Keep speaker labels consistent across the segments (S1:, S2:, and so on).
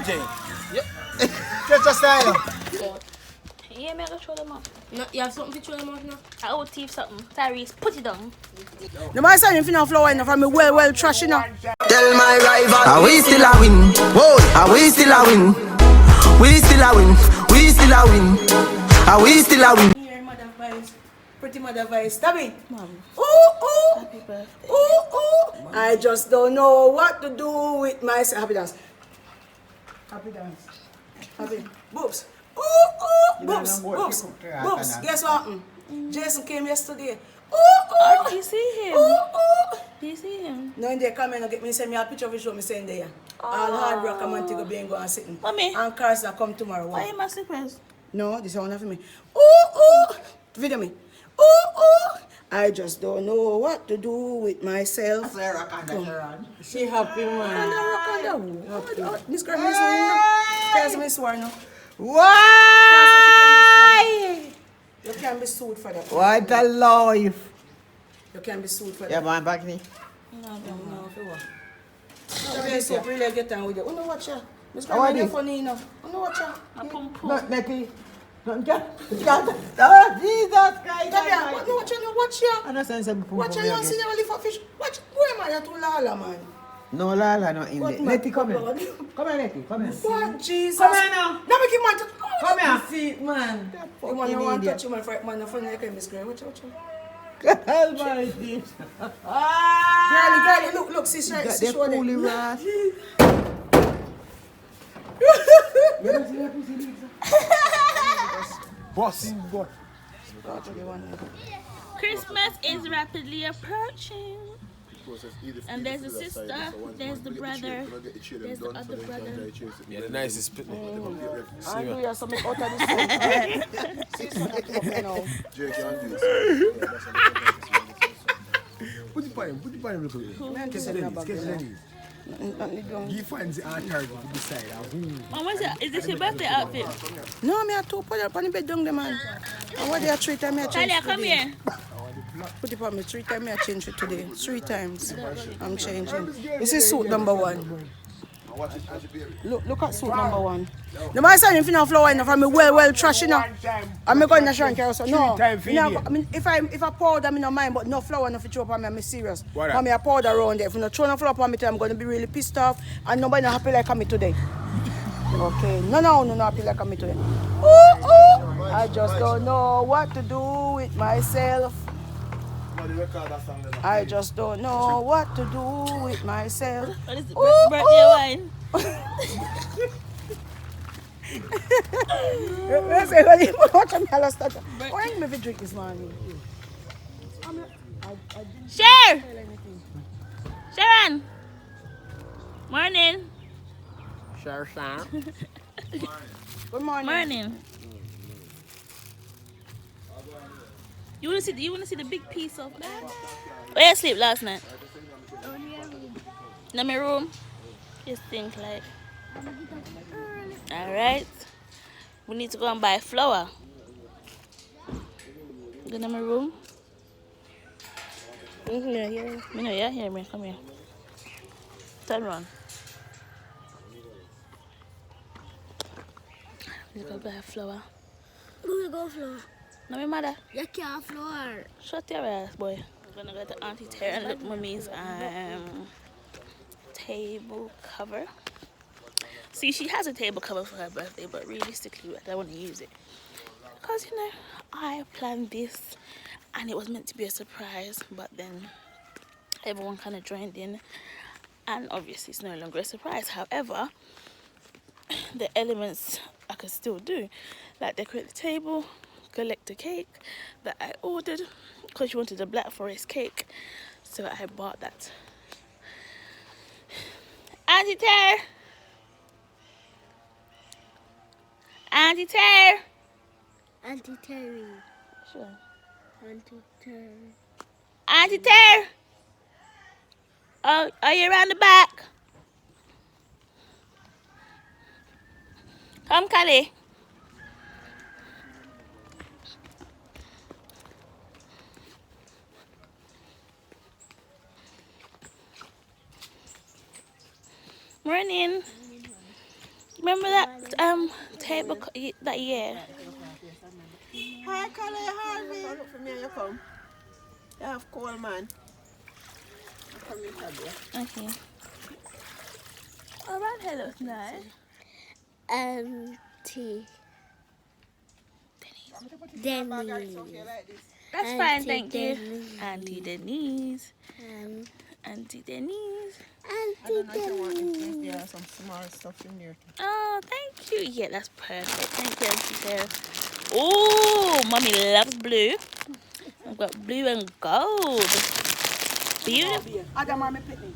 S1: DJ. Get your style.
S2: Yeah, me I go show them up.
S3: No, you have something to show them out now?
S2: I owe thief something. Tyrese, put it down.
S3: The man said if you don't flower enough from me well trash enough.
S4: Tell my rival, are we still a win? Whoa, are we still a win? We still a win. We still a win. Are we still a win?
S3: Here, mother vibes. Pretty mother vibes. Stop it.
S2: Mom.
S3: Ooh.
S2: Happy birthday.
S3: Ooh. I just don't know what to do with myself. Happy dance. Happy dance. Happy. Boobs. Ooh. Boobs. Boobs. Boobs. Guess what happened? Jason came yesterday.
S2: Oh, do you see him?
S3: Ooh.
S2: Do you see him?
S3: No, in there, come in and get me, send me a picture of his show, me saying there. All hard work, I'm going to go and go and sit in.
S2: Mommy.
S3: And Carson come tomorrow.
S2: Why are you my slippers?
S3: No, this is one for me. Ooh. Video me. Ooh. I just don't know what to do with myself.
S5: She happy, man.
S3: This girl is sworn. Tells me sworn now.
S5: Why?
S3: You can't be sued for that.
S5: What a life.
S3: You can't be sued for that.
S5: Yeah, man, back me.
S3: No, for what? Okay, so really get on with you. You know what, ya? Miss
S5: How are
S3: Grandma,
S5: you?
S3: you're funny enough. You know what, ya?
S5: Not Nettie. Don't get. Oh, Jesus Christ.
S3: Come here. You know what, ya? Watch ya.
S5: I don't sense I'm
S3: Watch ya, you see you live for fish. Watch. Who am I? You're too lala, man.
S5: No, Lala, not in
S3: What,
S5: there.
S3: man?
S5: Nettie, come here.
S3: God.
S5: Come here, Nettie. Come here.
S3: What, Jesus?
S5: Come here now.
S3: Now make him want to...
S5: Come here. See, man.
S3: You want to touch you, man, for man, for you can Miss Gray. Watch.
S5: Almighty.
S3: Girlie, look, see,
S5: Got
S3: see,
S5: the
S3: show
S5: fully
S3: them.
S5: rat.
S1: Boss.
S2: Christmas is rapidly approaching. And there's the sister, there's the brother, there's the other brother.
S1: Yeah, the nicest pit.
S3: I do you something out of this. See something come up, you know.
S1: Put the pine look at it.
S3: Man, this is not bad, you know.
S1: He finds the target to decide who.
S2: Mom, what's that? Is this your birthday outfit?
S3: No, me I two put it on the bed down there, man. And what they are 3 times I change
S2: Talia,
S3: it
S2: come
S3: today.
S2: here.
S3: Put it on me 3 times I change it today. 3 times I'm changing. This is suit number 1. Look at suit number 1. The man said if you don't flower enough from me well trash enough. I'm going to shrink also. No. I mean if I powder me no mind but no flower enough to throw upon me, I'm serious. I mean I powder around there. If you not throw no flower upon me today, I'm going to be really pissed off and nobody not happy like me today. Okay. No happy like me today. Ooh. I just don't know what to do with myself. I just don't know what to do with myself.
S2: What is it? Birthday wine?
S3: Why didn't me drink this morning?
S2: Share! Sharon! Morning.
S5: Sure.
S3: Good morning.
S2: Morning. You wanna see the big piece of that? Where you sleep last night? In my room? Just think like. Alright. We need to go and buy flour. Go in my room.
S3: Yeah.
S2: Me know you hear me. Come here. Turn around. We go buy flour.
S6: Who go floor?
S2: No, my mother.
S6: You can't floor.
S2: Shut your ass, boy. I'm gonna go to Auntie Terry and look mommy's table cover. See, she has a table cover for her birthday, but realistically, I don't want to use it. Because, you know, I planned this and it was meant to be a surprise, but then everyone kind of joined in and obviously it's no longer a surprise. However, the elements I could still do, like decorate the table, collect a cake that I ordered because she wanted a Black Forest cake, so I bought that. Auntie Terry! Auntie Terry!
S6: Auntie Terry.
S2: Sure.
S6: Auntie Terry.
S2: Auntie Terry! Oh, are you around the back? Come, Callie. Morning. Remember that table that year?
S5: Hi, Collie Harvey. Look for me and you come. You have Coleman. Come in, Tabia.
S2: Okay. Oh, that hair looks nice.
S6: Auntie Denise.
S2: That's
S6: Auntie
S2: fine, thank you.
S6: Denise.
S2: Auntie Denise. Auntie Denise.
S6: Auntie Denise.
S5: There are some small stuff in there.
S2: Oh, thank you. Yeah, that's perfect. Thank you, Auntie Sarah. Oh, Mommy loves blue. I've got blue and gold. Beautiful.
S3: Adam, I'm a pitney.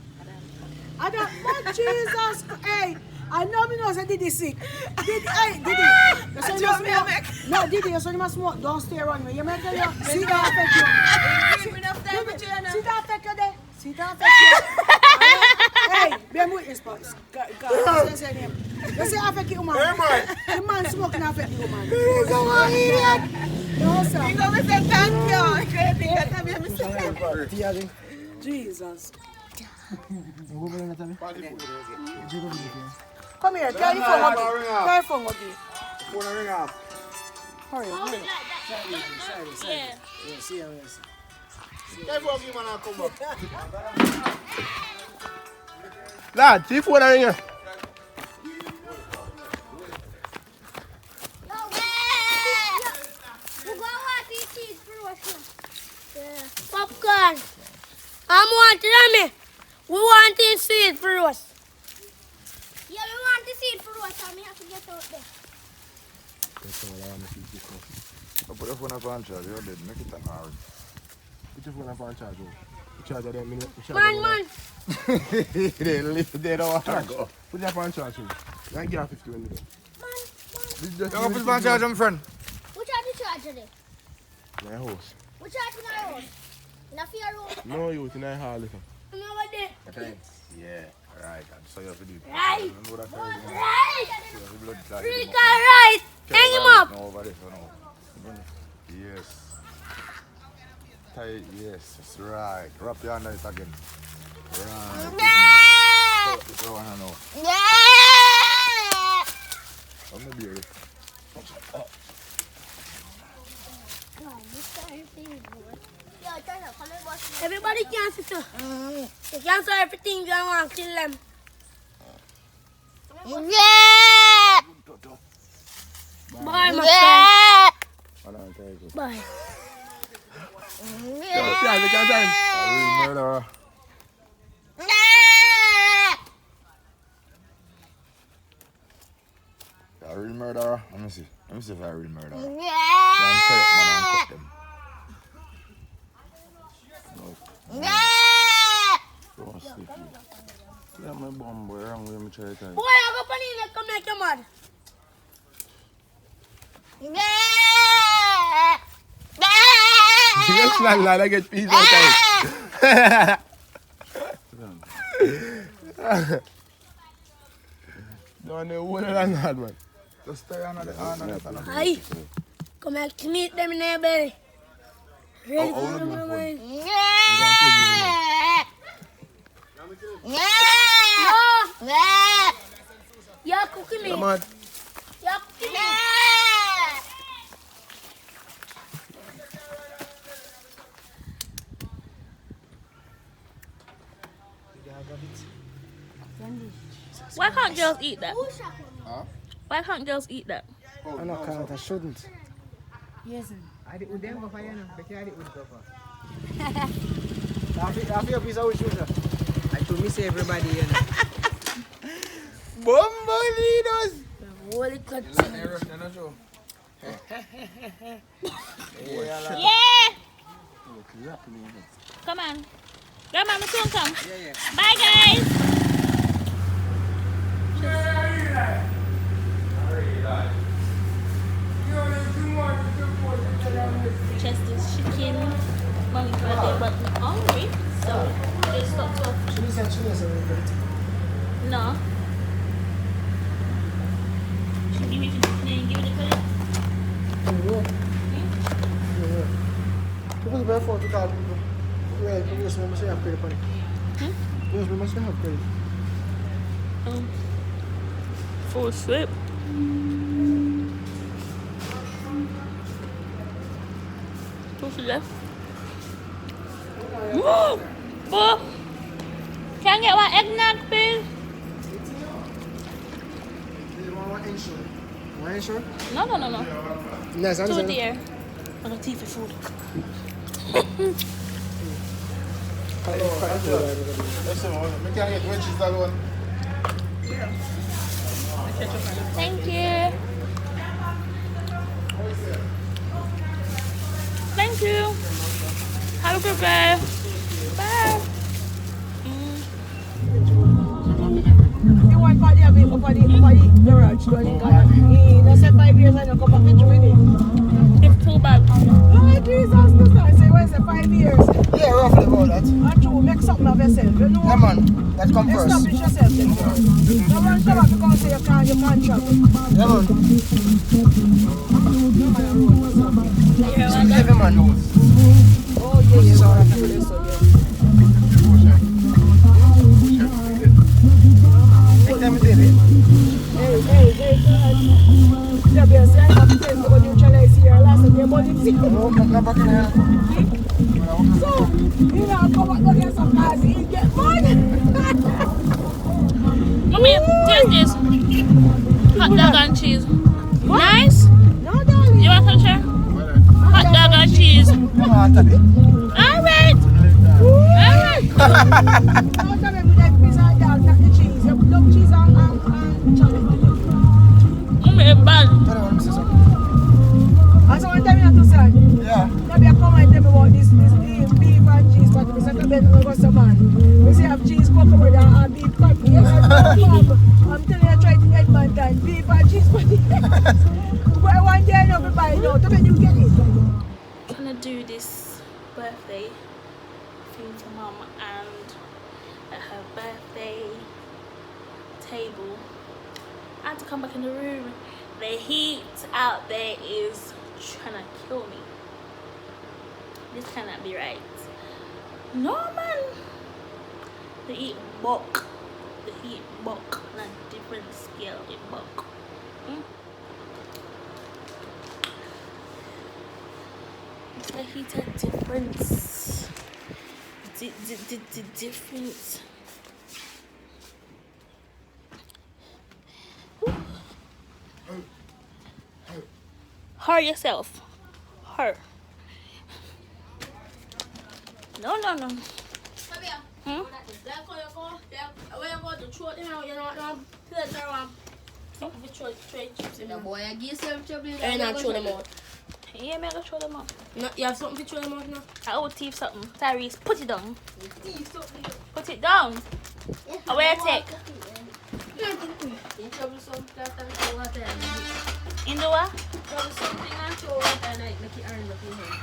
S3: Adam, but Jesus, hey, I know me knows I did this sick. Didi, your son must smoke. No, Didi, your son must smoke. Don't stay around me. You make it, see that affect you. See that affect you there. See that affect you. Hey, be a witness, boss. God, say him. You say affect you, man. The man smoking affect you, man. He's a idiot. No, sir.
S5: You go say thank you.
S3: Jesus. Come here, carry the phone again. Carry the phone again. Hurry up, hurry up.
S1: Lad, see phone ring here.
S6: Popcorn. I'm wanting me. We want to see it for us. Yeah, we want to see it for us. I have to get out there.
S7: Put your phone up on charge, you're dead. Make it an hour.
S1: Put your phone up on charge. Charge of them minute.
S6: Man.
S7: They don't want to go.
S1: Put it up on charge. I give 50 minutes.
S7: You're going to put it on charge, my friend.
S6: Which are the charger there?
S1: My house.
S6: Which are the house? In a fear room.
S1: No youth in my hall.
S6: No, what there?
S7: Yeah, right. So you have to do it.
S6: Right.
S7: You know that
S6: Right.
S7: blood clot.
S6: Rika, right. Hang him up.
S7: No, over there, no. Yes. Tight, yes, that's right. Wrap your hand it again. Right. This one I know. I'm the beer.
S6: Everybody can sit down. You can't say everything you want to kill them. Bye, my friend. Bye.
S1: Yeah, look at time.
S7: Murderer. A real murderer. Let me see if I'm a real murderer. Don't tell it, man, and cut them. Don't sleep. Yeah, my bum boy, wrong with me try to tell you.
S6: Boy, I go panina, come make you mad.
S1: Yes, lad, I get peace out Don't know what than that, man.
S7: Just stay on the hand and
S6: Aye. Come back to meet them in their belly. Ready
S7: Oh,
S6: for
S7: oh,
S6: my
S7: oh,
S6: mind. No. You're cooking me.
S1: Come on.
S6: You're cooking me.
S2: Why can't girls eat that?
S7: Huh?
S2: Why can't girls eat that?
S1: I know, can't, I shouldn't.
S5: I did with them go for you now. But I did with go for.
S1: I feel a piece of sugar.
S5: I told me say everybody, you know.
S1: Bumbalinos!
S6: Holy cut.
S2: Yeah! Come on. Grandma, my son come. Bye, guys. Chester's chicken. Mommy's birthday, but I'm hungry, so they stopped off. No. Should we give it the credit?
S1: Because by 4 to call people. Well, because we must have credit for it. Because we must have credit.
S2: Full sweet. What's left? Woo! Oh! Can I get one eggnog, please?
S3: Are you sure?
S2: No.
S3: Yes, I'm
S2: Too
S3: saying.
S2: dear. I got tea for food. Thank you. Thank you. Have a good day. Bye.
S3: You want party of it for the garage going in Ghana. He said 5 years and you come back with it.
S2: It's too bad.
S3: Oh, Jesus, this time say, where's the 5 years?
S8: Yeah, roughly about that.
S3: And true, make something of yourself. You know?
S8: Yeah, man. That come first.
S3: Establish yourself then. No one come back because say you can't travel.
S8: Yeah, man. Every man knows.
S3: Oh, yeah, so I feel this, so yeah.
S8: Take time to baby.
S3: Hey, yeah, but say I have to take to neutralize here last and your money.
S8: No, not back in here.
S3: So, you know, come back and get some cars, you get money.
S2: Mommy, taste this. Hot dog and cheese. Nice?
S3: No, darling.
S2: You want some share? Hot dog and cheese.
S8: Come on, Tabby.
S2: Alright.
S3: Now tell me with that piece of dog, not the cheese. You love cheese and chocolate.
S2: Mommy, it's bad.
S8: Tell them what, Mrs.
S3: And so one time you have to say,
S8: Yeah.
S3: maybe I come and tell me about this beef and cheese patty. I said, "Ben, we go some man. We say have cheese, coconut and beef patty. Yes, I'm telling you, I tried the Edmonton beef and cheese patty. But one day I know we buy it out. Tell me you get it.
S2: Gonna do this birthday thing for mum, and at her birthday table I had to come back in the room. The heat out there is trying to kill me. This cannot be right. No man. The heat buck on a different scale. It buck. The heat at difference. Different. Her yourself. Her. No. Hmm?
S6: Boy, I give some trouble. And I throw them out.
S2: Yeah, me I go throw them up.
S6: No, you have something to throw them out now?
S2: I will thief something. Tyrese, put it down. Put it down. I will take.
S6: In trouble something and throw water and
S2: In the what?
S6: trouble something and throw water and make it earn up in here.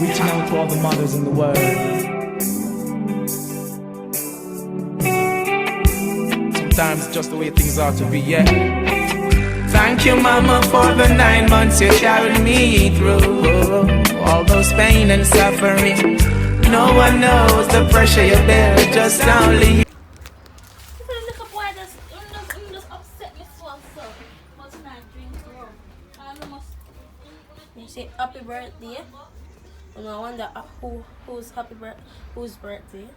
S9: Reaching out to all the mothers in the world. Sometimes it's just the way things are to be, yeah. Thank you, mama, for the 9 months you carried me through. All those pain and suffering. No one knows the pressure you bear, just only you.
S2: Little boy just upset me so. But tonight drink rum. And I must.
S6: You say happy birthday. And I wonder whose birthday.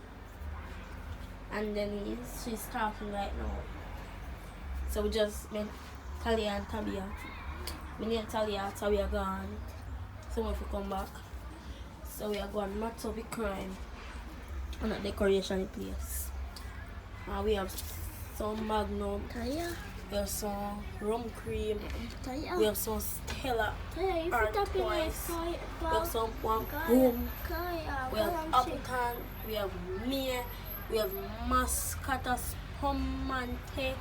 S6: And then she's talking right now. So we just met Talia and Tabia. Me name Talia gone. So if we come back. So we are going match up with crime. And a decoration place. And we have some Magnum.
S2: Taya.
S6: We have some rum cream.
S2: Taya.
S6: We have some Stella.
S2: Taya, you
S6: Art
S2: fit up in
S6: Twice.
S2: your
S6: We have some one boom. We have Appleton. We have Mia. We have Mascata Spumante.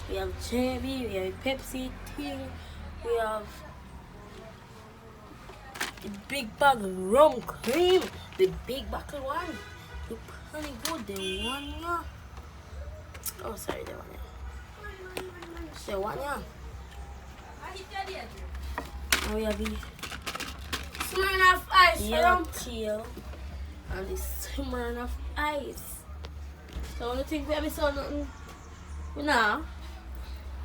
S6: We have JB. We have Pepsi Ting. We have the big bag rum cream. The big bottle one. Look pretty good. The one, yeah. Oh, sorry, the one, yeah. The one, yeah. And we have the Smirnoff Ice
S2: Yeah.
S6: around tail. And the Smirnoff Ice. So when you think we have so nothing, we know.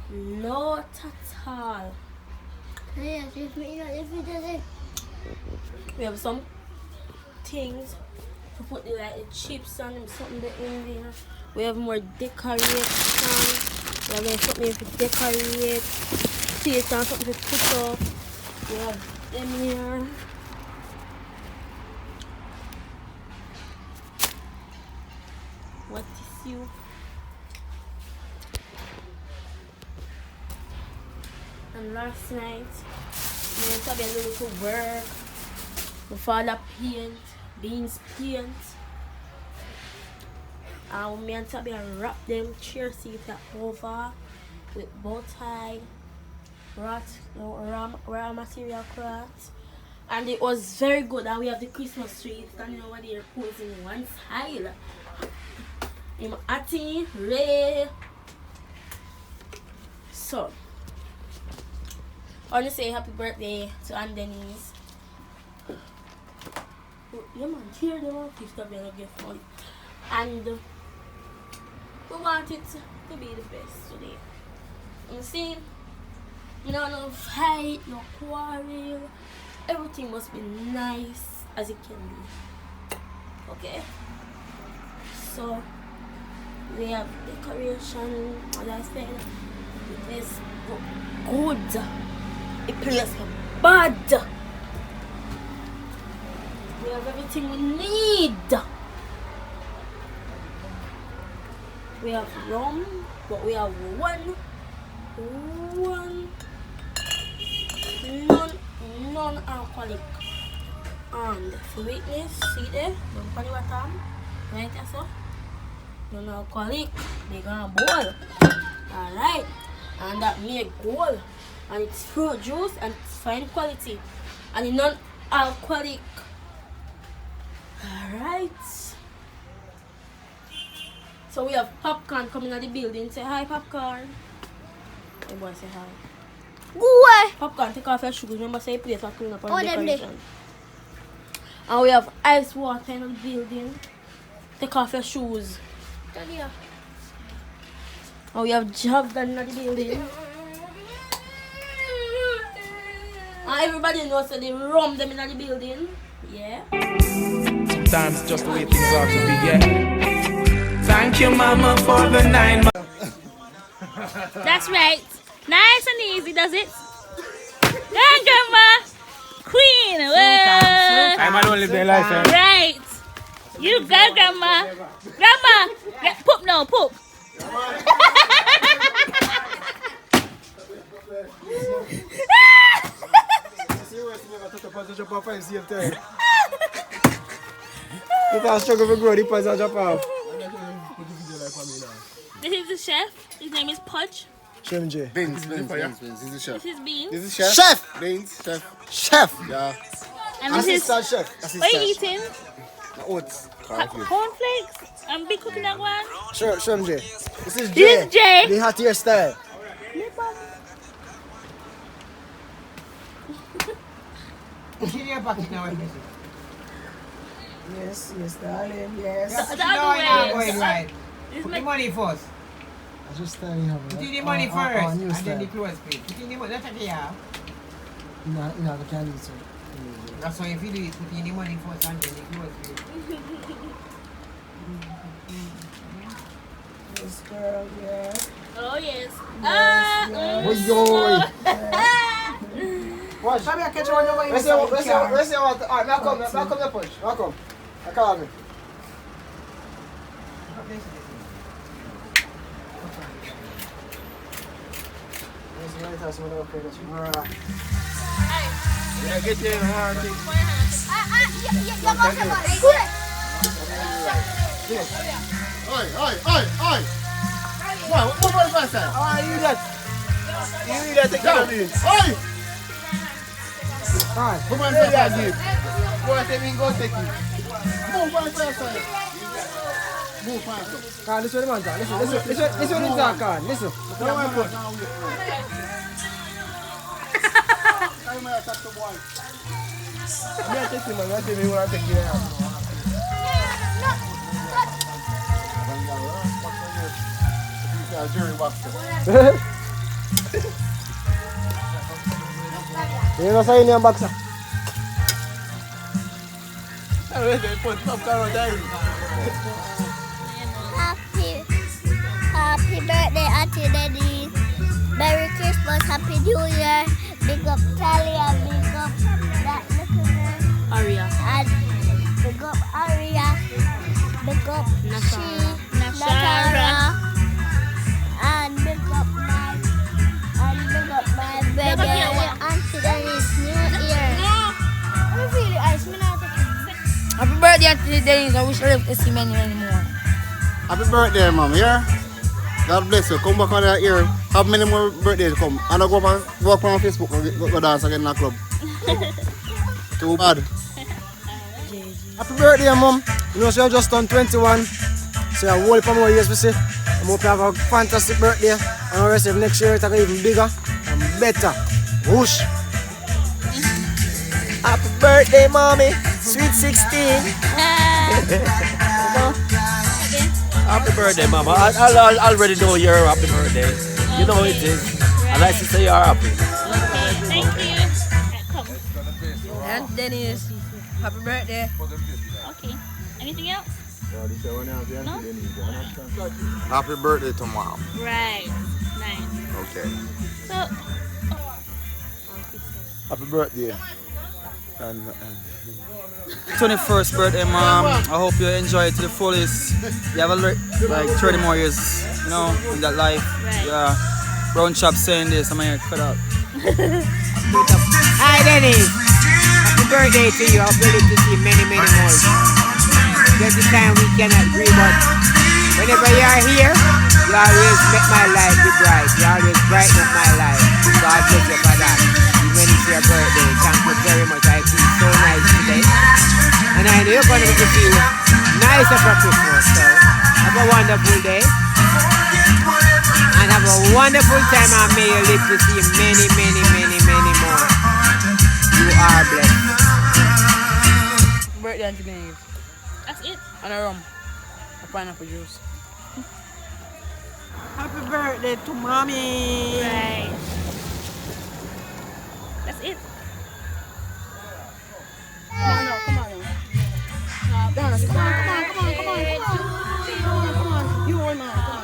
S6: Not at all. We have some things to put the chips on them, something in there. We have more decoration. We have something to decorate. Taste and something to put up. We have them here. What is you? And last night, we went to be a little work. My father paint, beans paint. And me and Tabby wrap them chair seats over with bow tie, raw material cloth. And it was very good. And we have the Christmas tree standing over there posing one side. I'm Ati, Ray. So, I want to say happy birthday to Aunt Denise. Yeah man, cheer them up if they will get fun. And we want it to be the best today. You see, no fight, no quarrel. Everything must be nice as it can be. Okay? So, we have decoration, as I said. It is good. It plays bad. We have everything we need. We have rum, but we have non-alcoholic. And sweetness, see there? Don't put it bottom. Right there, so? Non-alcoholic. They're gonna boil. Alright. And that make gold. And it's fruit juice and it's fine quality. And it's non-alcoholic. Alright. So we have popcorn coming out the building. Say hi, popcorn. Hey boy, say hi.
S2: Go
S6: Popcorn, take off your shoes. Remember, say place for clean up on the decoration. And we have ice water in the building. Take off your shoes. And we have jobs in the building. And everybody knows that they rum them in the building. Yeah.
S9: Sometimes just the way things are to be, yeah. Thank you, mama, for the 9 months.
S2: That's right. Nice and easy, does it? Yeah, grandma. Queen. Whoa.
S8: I'm not only their life.
S2: Right. You go, grandma. Grandma. Poop no, poop.
S8: If I struggle for growth, the points I drop off.
S2: This is the chef. His name is Pudge.
S8: Shem J.
S7: Beans. This is the chef.
S2: This is Beans.
S7: This is chef.
S8: Chef!
S7: Beans, chef.
S8: Chef!
S7: Yeah.
S2: And this is...
S8: Assistant chef.
S2: What are you eating?
S7: Oats.
S2: Cornflakes. And big cooking that one.
S8: Sure, Shem J. This is J.
S2: This is J.
S8: The hot hairstyle.
S5: Put in your pocket now.
S3: Yes, darling, yes.
S2: The
S5: No,
S2: other
S5: you're
S2: way.
S5: going right.
S2: This
S5: Put
S2: my-
S5: the money first.
S8: I just telling you.
S5: Put in the money first, and then the clothes pay. Put in the money. That's okay, yeah.
S8: You know, the candy, so.
S5: That's why if you do it, put in the money first, and then the clothes pay.
S3: Yes, girl, yeah.
S2: Oh, yes.
S8: Oh, yo! Watch.
S3: Come here, catch one over
S8: Let's see what. Alright, now come the punch. Now come. I call me.
S7: Yeah, get there. Oi. What was that, sir?
S8: Oh, you that. You that take care of me.
S7: Oi!
S8: Alright.
S7: Come on, sir, give. Go and take me, go take it. Move on, sir. Move faster.
S8: Carl, listen to the man, Carl. Listen to the man, Carl. Listen.
S7: Now wait. Time I attack the boy.
S1: I take him, man. I say me want to take you there.
S7: Jury box.
S8: You know say in box.
S10: Happy birthday, Auntie Denise. Merry Christmas, Happy New Year. Big up Talia, big up that little girl.
S6: Aria.
S10: And big up Aria. Big up Natara. And big up my brother, Auntie Denise, New Year. I feel it, ice me now.
S3: Happy birthday, Auntie Denise. I wish I lived to see many more.
S7: Happy birthday, mom, yeah? God bless you. Come back on here. Have many more birthdays come. And I go walk on Facebook and go dance again in the club. Too bad.
S8: Happy birthday, Mom. You know, so you just turned 21. So you have a whole heap more years to see. I hope you have a fantastic birthday. And the rest of next year, it's going to be even bigger and better. Whoosh.
S4: Happy birthday, mommy. Sweet 16.
S11: Happy birthday, Mama. I already know you're happy birthday. You know it is. I like to say you're happy.
S2: Okay, thank you. Come.
S3: Aunt Denise, happy birthday.
S2: Okay. Anything else? No?
S7: Happy birthday to mom.
S2: Right. Nice.
S7: Okay.
S2: So,
S7: Happy birthday. And
S12: 21st birthday, Mom. I hope you enjoy it to the fullest. You have like 30 more years, you know, in that life.
S2: Right.
S12: Yeah. Brown chop saying this, I'm gonna cut out.
S13: Hi, Dennis. Happy birthday to you. I hope you live to see many, many more. There's a time we cannot agree, but whenever you are here, you always make my life be bright. You always brighten up my life. God bless you for that. Even it's your birthday. Thank you very much. I feel so nice today. And I know you're going to make me feel nicer for Christmas. So have a wonderful day. And have a wonderful time, and may you live to see many, many, many, many more. You are blessed.
S3: Birthday, Auntie Denise.
S2: that's it.
S3: And a rum. A pineapple juice.
S5: Happy birthday to mommy.
S2: Right. That's it.
S3: Come on now, come on now. Dance, come on, come on, come on, come on, come on. Come on, you hold mine, come on.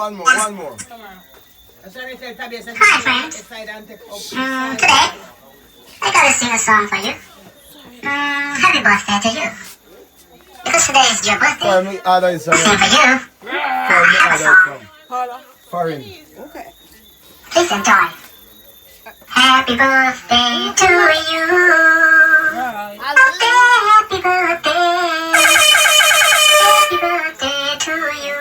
S1: one more.
S14: Hi, friends. Today, I gotta sing a song for you. Happy birthday to you. Because today is your birthday.
S1: For me, Ada is
S14: Sing for you.
S1: For me, Ada from. Foreign.
S3: Okay.
S14: Please enjoy. Happy birthday to you. Happy birthday. Happy birthday to you.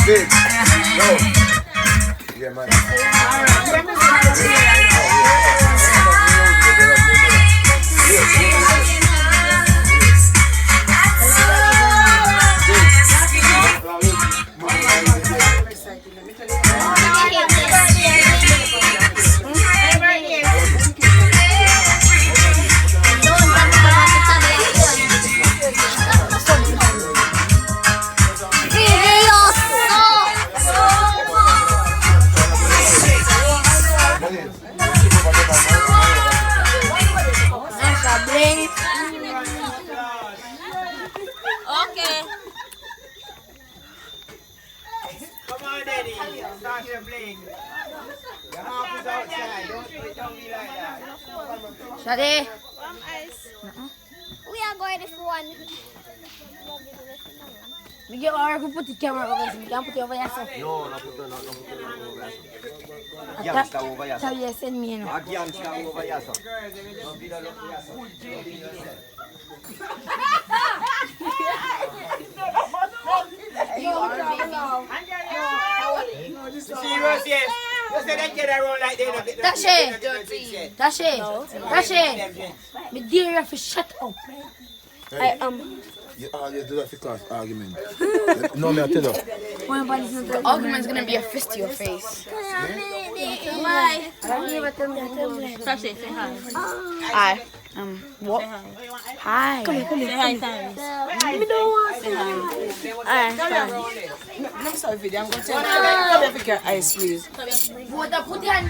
S1: Big. Yo. Yeah, man.
S6: Okay.
S13: Come on, Daddy. Start your playing. The harp is outside. Don't be like that.
S6: Shadi.
S10: We are going to one.
S6: We get our put the camera over there. We can put it over here.
S11: No, no put it over there.
S6: Gangsta over here. Tell you send me, you know.
S11: A gangsta over here, sir. Don't be the lucky here, sir. Don't be yourself.
S13: Serious, yes. You say that get around like they
S6: Tashi. Me dear you have to shut up.
S1: Hey. You do that for class argument. No, me I tell you.
S6: The argument's gonna be a fist to your face.
S10: Why?
S2: Stop saying, say hi.
S3: Hi. What? Hi.
S2: Come here, say hi, Tyrese.
S3: I don't want to say hi. Alright, let me start the video. I'm going to tell you. Come here, pick your eyes, please.
S6: Put your hand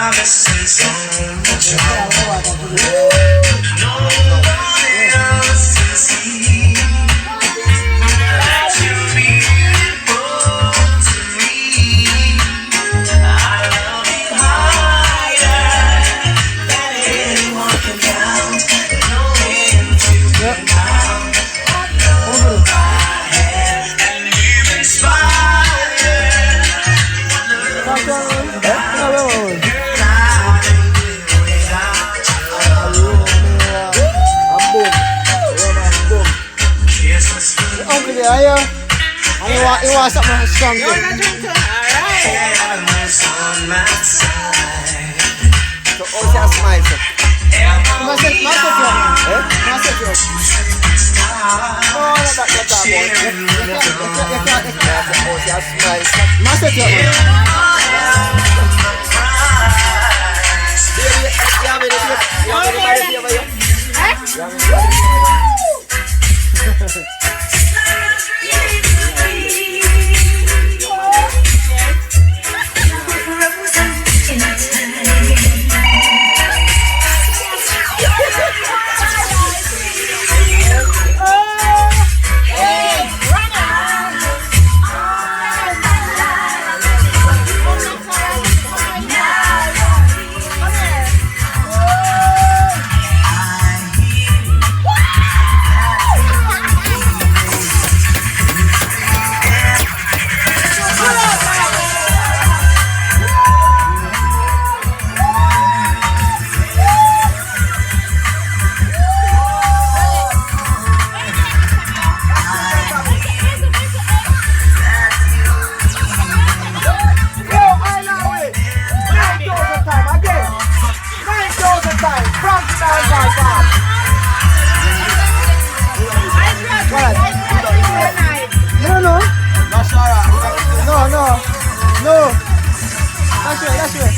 S4: promising so much more. No one else can see that you're beautiful to me. I love you higher than anyone can count. No end to the count. Love I have and you inspire.
S8: Uncle there, you want something strong?
S4: You want a drink too? Alright.
S8: So, all that smile, sir. Must set you up. Must set you up. Oh, not that boy. You can't all that smile. Must set you up. No. That's right.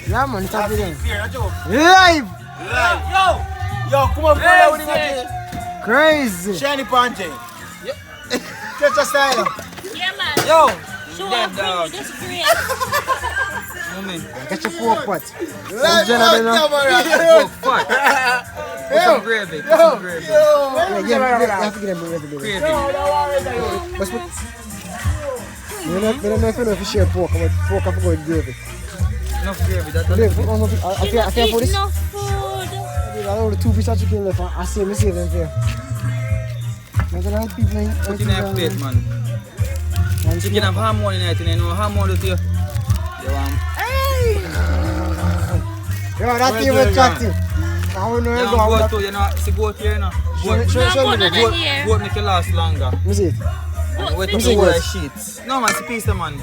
S8: Yeah, man, it's happening. Live!
S15: Yo, come on, follow with him.
S8: Crazy!
S15: Shiny Panche. Catch a style.
S2: Yeah, man.
S12: Yo!
S2: Show up
S12: dog.
S2: this great.
S8: Get your pork pot.
S15: Live
S12: Pork pot. Put some gravy. Put some gravy.
S8: You have to get them gravy.
S12: Gravy.
S8: I don't know if you know if you share pork, but pork have to go with gravy.
S12: Enough gravy. That's
S8: I can't for this.
S2: Enough food.
S8: I don't know the 2 pieces of chicken left. I save them for you.
S12: Put in a plate, man. Chicken have hormone in it, you know hormone to you.
S8: Hey! Yo, that team was chatty. I don't know
S12: You
S8: go
S12: know,
S8: out.
S12: goat too, you know, it's a goat here, you know.
S8: Show me the
S2: goat.
S12: Goat make you last longer.
S8: You see it?
S12: And wait
S8: You
S12: till
S8: see
S12: the whole
S8: goat?
S12: sheets. No man, it's a piece of man.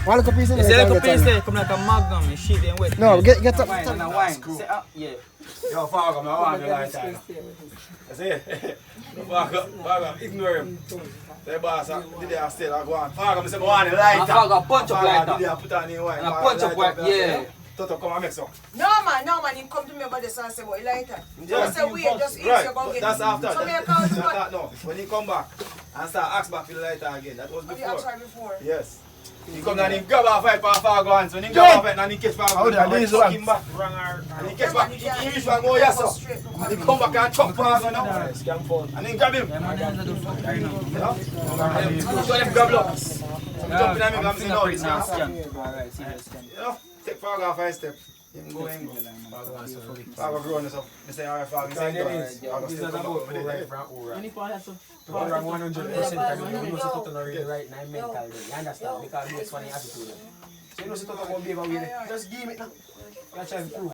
S8: One little piece in
S12: It's a
S8: there.
S12: little piece there, come like a magnum, and sheet and wet.
S8: No, get up.
S15: Wine, and a wine. Say up, yeah. Yo, fuck him, I want the light time. I say, fuck him, ignore him. The boss did they still go on. Fuck him, I say, I want the light time.
S11: Fuck him, punch up lighter.
S15: Did they put on the wine?
S11: And a punch up white, yeah.
S15: Toto, come and make some.
S3: No man, he come to me about this and say, what you like that?
S15: Yeah.
S3: I say, wait, just eat,
S15: Right,
S3: you go
S15: but
S3: get
S15: that's
S3: it.
S15: after.
S3: So me I call you what?
S15: No, when he come back and start ask back for the lighter again, that was
S3: What you
S15: before.
S3: ask her before?
S15: Yes. He come down and he grab off 5 for Fargo hands. When he grab off it and he catch Fargo, he fuck him back. And he catch back, he reach back, oh yes sir. And he come back and chop Fargo now. And then grab him. You know? And he show them grab luck. So he jump in and make him say no, it's not. You know? Take Fargo off 5 step. Him go and go. Fargo growing us up. I say alright Fargo, he say go. Fargo still come back over there.
S13: But around 100% and you know so Toto not really right now mental. You understand? Because he has funny attitude. So you know so Toto won't be able to just give it now. That's how to prove.